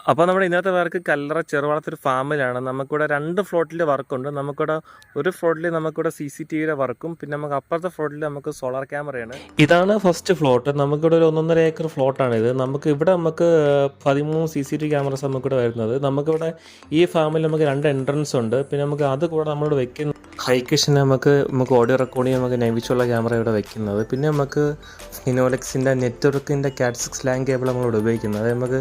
അപ്പോൾ നമ്മുടെ ഇന്നത്തെ വർക്ക് കല്ലറ ചെറുവളത്തൊരു ഫാമിലാണ്. നമുക്കിവിടെ 2 ഫ്ലോട്ടിൽ വർക്കുണ്ട്. നമുക്കിവിടെ ഒരു ഫ്ലോട്ടിൽ നമുക്കിവിടെ CCTVയുടെ വർക്കും, പിന്നെ നമുക്ക് അപ്പുറത്തെ ഫ്ലോട്ടിൽ നമുക്ക് സോളാർ ക്യാമറയാണ്. ഇതാണ് ഫസ്റ്റ് ഫ്ലോട്ട്. നമുക്കിവിടെ ഒരു 1.5 ഏക്കർ ഫ്ലോട്ടാണിത്. നമുക്ക് 13 CCTV ക്യാമറസ് നമുക്കിവിടെ വരുന്നത്. നമുക്കിവിടെ ഈ ഫാമിൽ നമുക്ക് 2 എൻട്രൻസ് ഉണ്ട്. പിന്നെ നമുക്ക് അത് കൂടെ നമ്മളിവിടെ വെക്കുന്ന ഹൈക്കിഷന് നമുക്ക് ഓഡിയോ റെക്കോർഡിങ് നമുക്ക് നൈവിച്ചുള്ള ക്യാമറ ഇവിടെ വെക്കുന്നത്. പിന്നെ നമുക്ക് ഫിനോലെക്സിൻ്റെ നെറ്റ്വർക്കിൻ്റെ CAT6 LAN കേബിൾ നമ്മളിവിടെ ഉപയോഗിക്കുന്നത്. നമുക്ക്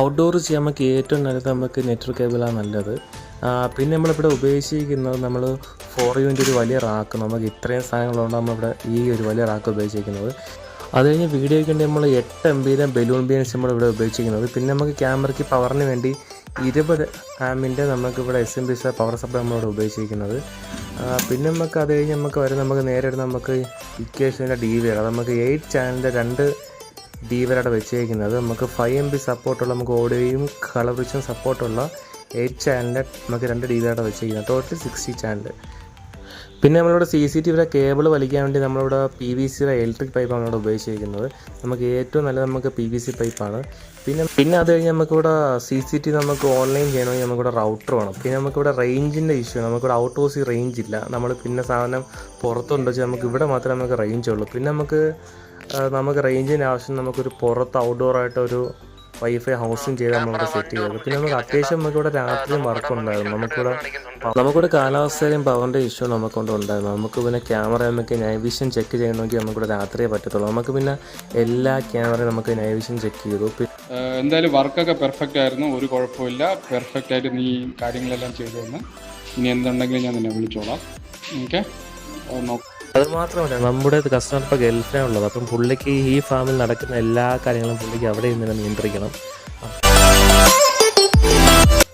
ഔട്ട്ഡോർ ചെയ്യാൻ നമുക്ക് ഏറ്റവും നല്ലത് നമുക്ക് നെറ്റ്വർക്ക് കേബിളാണ് നല്ലത്. പിന്നെ നമ്മളിവിടെ ഉപയോഗിച്ചിരിക്കുന്നത് നമ്മൾ 4U ഒരു വലിയ റാക്ക്. നമുക്ക് ഇത്രയും സാധനങ്ങളുണ്ട് നമ്മളിവിടെ ഈ ഒരു വലിയ റാക്ക് ഉപയോഗിച്ചിരിക്കുന്നത്. അത് കഴിഞ്ഞ് വീഡിയോയ്ക്ക് വേണ്ടി നമ്മൾ 8 MB ബലൂൺ ബീൻസ് നമ്മളിവിടെ ഉപയോഗിച്ചിരിക്കുന്നത്. പിന്നെ നമുക്ക് ക്യാമറയ്ക്ക് പവറിന് വേണ്ടി 20 ആമ്പിൻ്റെ നമുക്കിവിടെ SMPC പവർ സപ്ലൈ നമ്മളിവിടെ ഉപയോഗിച്ചിരിക്കുന്നത്. പിന്നെ നമുക്ക് അത് കഴിഞ്ഞ് നമുക്ക് നേരെ നമുക്ക് ഇക്വേഷൻ്റെ DVR നമുക്ക് 8 ചാനലിൻ്റെ 2 DVR അവിടെ വെച്ചേക്കുന്നത്. നമുക്ക് 5 MB സപ്പോർട്ടുള്ള നമുക്ക് ഓഡിയോയും കളർ വിഷൻ സപ്പോർട്ടുള്ള 8 ചാനലിൻ്റെ നമുക്ക് 2 DVR അവിടെ വെച്ചേക്കുന്നത്. Total 60 channel. പിന്നെ നമ്മളിവിടെ CCTVയുടെ കേബിൾ വലിക്കാൻ വേണ്ടി നമ്മളിവിടെ PVCയുടെ ഇലക്ട്രിക് പൈപ്പാണ് നമ്മളിവിടെ ഉപയോഗിച്ചിരിക്കുന്നത്. നമുക്ക് ഏറ്റവും നല്ലത് നമുക്ക് PVC പൈപ്പാണ്. പിന്നെ അത് കഴിഞ്ഞ് നമുക്കിവിടെ CCTV നമുക്ക് ഓൺലൈൻ ചെയ്യണമെങ്കിൽ നമുക്കിവിടെ റൗട്ടർ വേണം. പിന്നെ നമുക്കിവിടെ റേഞ്ചിൻ്റെ ഇഷ്യൂ, നമുക്കിവിടെ ഔട്ട് ഹൗസിൽ റേഞ്ച് ഇല്ല. നമ്മൾ പിന്നെ സാധനം പുറത്തുണ്ട് വെച്ചാൽ നമുക്ക് ഇവിടെ മാത്രമേ നമുക്ക് റേഞ്ച് ഉള്ളൂ. പിന്നെ നമുക്ക് റേഞ്ചിൻ്റെ ആവശ്യം നമുക്കൊരു പുറത്ത് ഔട്ട്ഡോറായിട്ടൊരു വൈഫൈ ഹൗസിങ് ചെയ്ത് നമ്മളിവിടെ സെറ്റ് ചെയ്തത്. പിന്നെ നമുക്ക് അത്യാവശ്യം നമുക്കിവിടെ രാത്രിയും വർക്ക് ഉണ്ടായിരുന്നു. നമുക്കിവിടെ കാലാവസ്ഥയിലും പവറിൻ്റെ ഇഷ്യൂ നമുക്കൊണ്ട് ഉണ്ടായിരുന്നു. നമുക്ക് പിന്നെ ക്യാമറ നമുക്ക് നൈറ്റ് വിഷൻ ചെക്ക് ചെയ്യണമെങ്കിൽ നമുക്കിവിടെ രാത്രിയേ പറ്റത്തുള്ളൂ. നമുക്ക് പിന്നെ എല്ലാ ക്യാമറയും നമുക്ക് നൈറ്റ് വിഷൻ ചെക്ക് ചെയ്തു. എന്തായാലും വർക്കൊക്കെ പെർഫെക്റ്റ് ആയിരുന്നു, ഒരു കുഴപ്പമില്ല. പെർഫെക്റ്റ് ആയിട്ട് നീ കാര്യങ്ങളെല്ലാം ചെയ്തു തന്നു. ഇനി എന്തുണ്ടെങ്കിലും ഞാൻ നിന്നെ വിളിച്ചോളാം. ഓക്കെ, അതുമാത്രമല്ല, നമ്മുടെ കസ്റ്റമർ ഇപ്പോൾ ഗൾഫിലാണുള്ളത്. അപ്പം പുള്ളിക്ക് ഈ ഫാമിൽ നടക്കുന്ന എല്ലാ കാര്യങ്ങളും പുള്ളിക്ക് അവിടെ നിന്ന് നിയന്ത്രിക്കണം.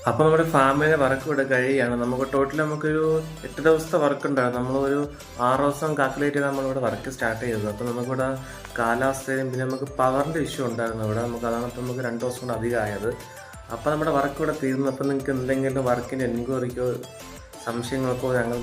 അപ്പോൾ നമ്മുടെ ഫാമിലെ വർക്ക് ഇവിടെ കഴിയുകയാണ്. നമുക്ക് ടോട്ടൽ നമുക്കൊരു 8 ദിവസത്തെ വർക്ക് ഉണ്ടായിരുന്നു. നമ്മളൊരു 6 ദിവസം കാൽക്കുലേറ്റ് ചെയ്ത് നമ്മളിവിടെ വർക്ക് സ്റ്റാർട്ട് ചെയ്തത്. അപ്പോൾ നമുക്കിവിടെ കാലാവസ്ഥയിലും പിന്നെ നമുക്ക് പവറിൻ്റെ ഇഷ്യൂ ഉണ്ടായിരുന്നു ഇവിടെ. അതാണ് ഇപ്പോൾ നമുക്ക് 2 ദിവസം കൊണ്ട് അധികമായത്. അപ്പോൾ നമ്മുടെ വർക്ക് ഇവിടെ തീർന്നു. അപ്പോൾ നിങ്ങൾക്ക് എന്തെങ്കിലും വർക്കിൻ്റെ എൻക്വയറിക്കോ സംശയങ്ങൾക്കോ ഞങ്ങൾ